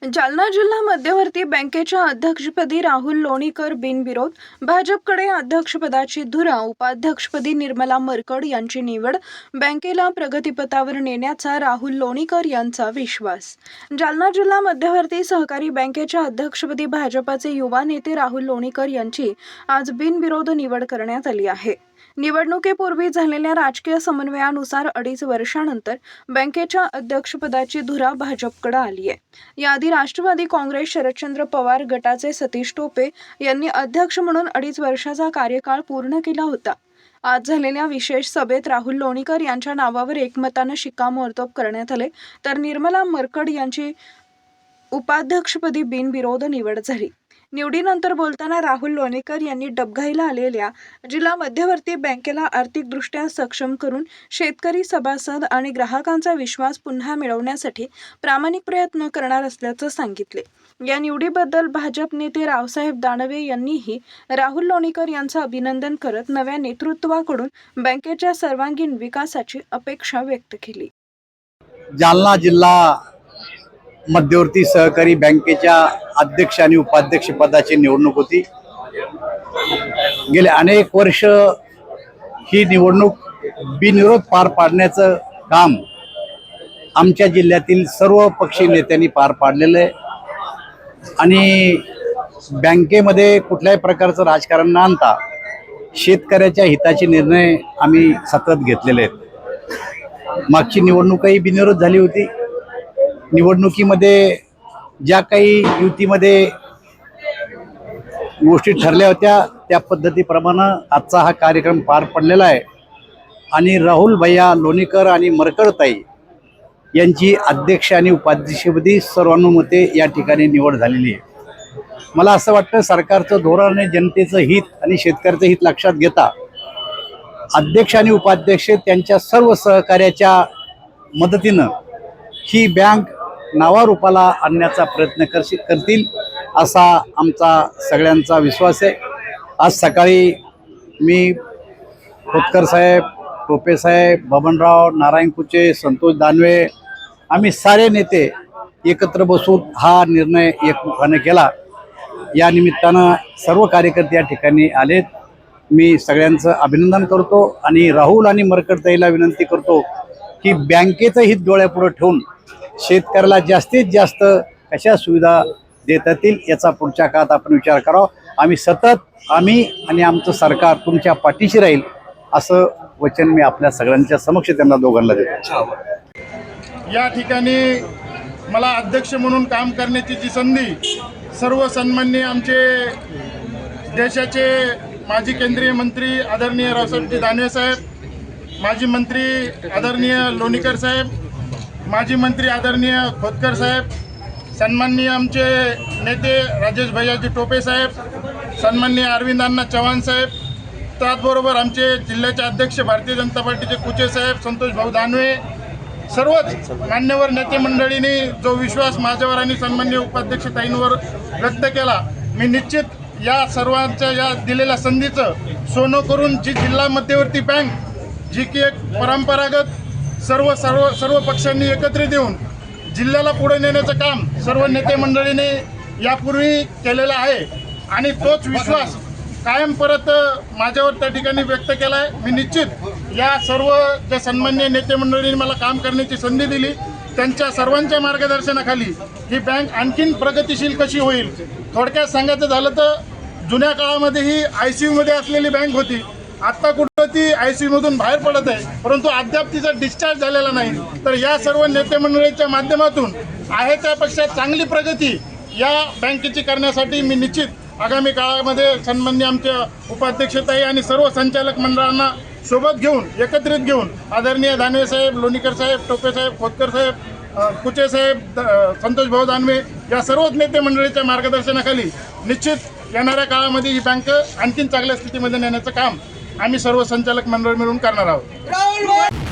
जालना जिल्हा मध्यवर्ती बँकेच्या अध्यक्षपदी राहुल लोणीकर बिनविरोध, भाजपकडे अध्यक्षपदाची धुरा, उपाध्यक्षपदी निर्मला मरकड यांची निवड, बँकेला प्रगतीपथावर नेण्याचा राहुल लोणीकर यांचा विश्वास. जालना जिल्हा मध्यवर्ती सहकारी बँकेच्या अध्यक्षपदी भाजपचे युवा नेते राहुल लोणीकर यांची आज बिनविरोध निवड करण्यात आली आहे. निवडणुकीपूर्वी झालेल्या राजकीय समन्वयानुसार 2.5 वर्षांनंतर बँकेच्या अध्यक्षपदाची धुरा भाजपकडे आली आहे. याआधी राष्ट्रवादी काँग्रेस शरदचंद्र पवार गटाचे सतीश टोपे यांनी अध्यक्ष म्हणून 2.5 वर्षाचा कार्यकाळ पूर्ण केला होता. आज झालेल्या विशेष सभेत राहुल लोणीकर यांच्या नावावर एकमताने शिक्कामोर्तब करण्यात आले, तर निर्मला मरकड यांची उपाध्यक्षपदी बिनविरोध निवड झाली. निवडीनंतर बोलताना राहुल लोणीकर यांनी डबघाईला आलेल्या जिल्हा मध्यवर्ती बँकेला आर्थिकदृष्ट्या सक्षम करून शेतकरी, सभासद आणि ग्राहकांचा विश्वास पुन्हा मिळवण्यासाठी प्रामाणिक प्रयत्न करणार असल्याचं सांगितले. या निवडीबद्दल भाजप नेते रावसाहेब दानवे यांनीही राहुल लोणीकर यांचं अभिनंदन करत नव्या नेतृत्वाकडून बँकेच्या सर्वांगीण विकासाची अपेक्षा व्यक्त केली. जालना जिल्हा मध्यवर्ती सहकारी बँकेच्या अध्यक्ष आणि उपाध्यक्ष पदाची निवडणूक होती. गेले अनेक वर्ष ही निवडणूक बिनविरोध पार पाडण्याचं काम आमच्या जिल्ह्यातील सर्व पक्षीय नेत्यांनी पार पाडलेलं आहे आणि बँकेमध्ये कुठल्याही प्रकारचं राजकारण न आणता शेतकऱ्याच्या हिताचे निर्णय आम्ही सतत घेतलेले आहेत. मागची निवडणूकही बिनविरोध झाली होती. निवडणुकीमध्ये ज्या काही युतीमध्ये गोष्टी ठरल्या होत्या त्या पद्धतीप्रमाणे आजचा हा कार्यक्रम पार पडलेला आहे आणि राहुल भैया लोणीकर आणि मरकडताई यांची अध्यक्ष आणि उपाध्यक्षपदी सर्वानुमते या ठिकाणी निवड झालेली आहे. मला असं वाटतं सरकारचं धोरण आणि जनतेचं हित आणि शेतकऱ्याचं हित लक्षात घेता अध्यक्ष आणि उपाध्यक्ष त्यांच्या सर्व सहकार्याच्या मदतीनं ही बँक नावारूपाला आणण्याचा प्रयत्न करतील असा आमचा सगळ्यांचा विश्वास आहे. आज सकाळी मी खोतकर साहेब, टोपे साहेब, बबनराव, नारायण कुचे, संतोष दानवे आम्ही सारे नेते एकत्र बसून हा निर्णय एकमुखाने केला. या निमित्तानं सर्व कार्यकर्ते या ठिकाणी आलेत. मी सगळ्यांचं अभिनंदन करतो आणि राहुल आणि मरकडताईला विनंती करतो की बँकेचं हित डोळ्यापुढे ठेवून शेतकऱ्याला जास्तीत जास्त कशा सुविधा देता येतील याचा पुढच्या काळात आपण विचार करावा. आम्ही आणि आमचं सरकार तुमच्या पाठीशी राहील असं वचन मी आपल्या सगळ्यांच्या समक्ष त्यांना दोघांना देतो. या ठिकाणी मला अध्यक्ष म्हणून काम करण्याची जी संधी सर्व सन्माननीय आमचे देशाचे माजी केंद्रीय मंत्री आदरणीय रावसाहेब दानवे साहेब, माजी मंत्री आदरणीय लोणीकर साहेब, माजी मंत्री आदरणीय खोतकर साहेब, सन्माननीय आमचे नेते राजेश भैयाजी टोपे साहेब, सन्माननीय अरविंद अण्णा चव्हाण साहेब, त्याचबरोबर आमचे जिल्ह्याचे अध्यक्ष भारतीय जनता पार्टीचे कुचे साहेब, संतोष भाऊ दानवे, सर्वच मान्यवर नेते मंडळींनी जो विश्वास माझ्यावर आणि सन्माननीय उपाध्यक्षताईंवर व्यक्त केला, मी निश्चित या सर्वांच्या या दिलेल्या संधीचं सोनं करून जी जिल्हा मध्यवर्ती बँक जी की एक परंपरागत सर्व पक्षांनी एकत्रित येऊन जिल्ह्याला पुढे नेण्याचं काम सर्व नेते मंडळींनी यापूर्वी केलेलं आहे आणि तोच विश्वास कायम परत माझ्यावर त्या ठिकाणी व्यक्त केला आहे. मी निश्चित या सर्व ज्या सन्माननीय नेते मंडळींनी मला काम करण्याची संधी दिली त्यांच्या सर्वांच्या मार्गदर्शनाखाली ही बँक आणखीन प्रगतिशील कशी होईल. थोडक्यात सांगायचं झालं तर जुन्या काळामध्ये ही ICUमध्ये असलेली बँक होती. आत्ता कुठं ती ICUमधून बाहेर पडत आहे, परंतु अद्याप तिचा डिस्चार्ज झालेला नाही. तर या सर्व नेते मंडळीच्या माध्यमातून आहे त्यापेक्षा चांगली प्रगती या बँकेची करण्यासाठी मी निश्चित आगामी काळामध्ये सन्माननीय आमच्या उपाध्यक्षताई आणि सर्व संचालक मंडळांना सोबत घेऊन एकत्रित घेऊन आदरणीय दानवे साहेब, लोणीकर साहेब, टोपे साहेब, खोतकर साहेब, कुचे साहेब, संतोष भाऊ दानवे या सर्वच नेते मंडळीच्या मार्गदर्शनाखाली निश्चित येणाऱ्या काळामध्ये ही बँक आणखीन चांगल्या स्थितीमध्ये नेण्याचं काम आम्ही सर्व संचालक मंडळ मिळून करणार आहोत.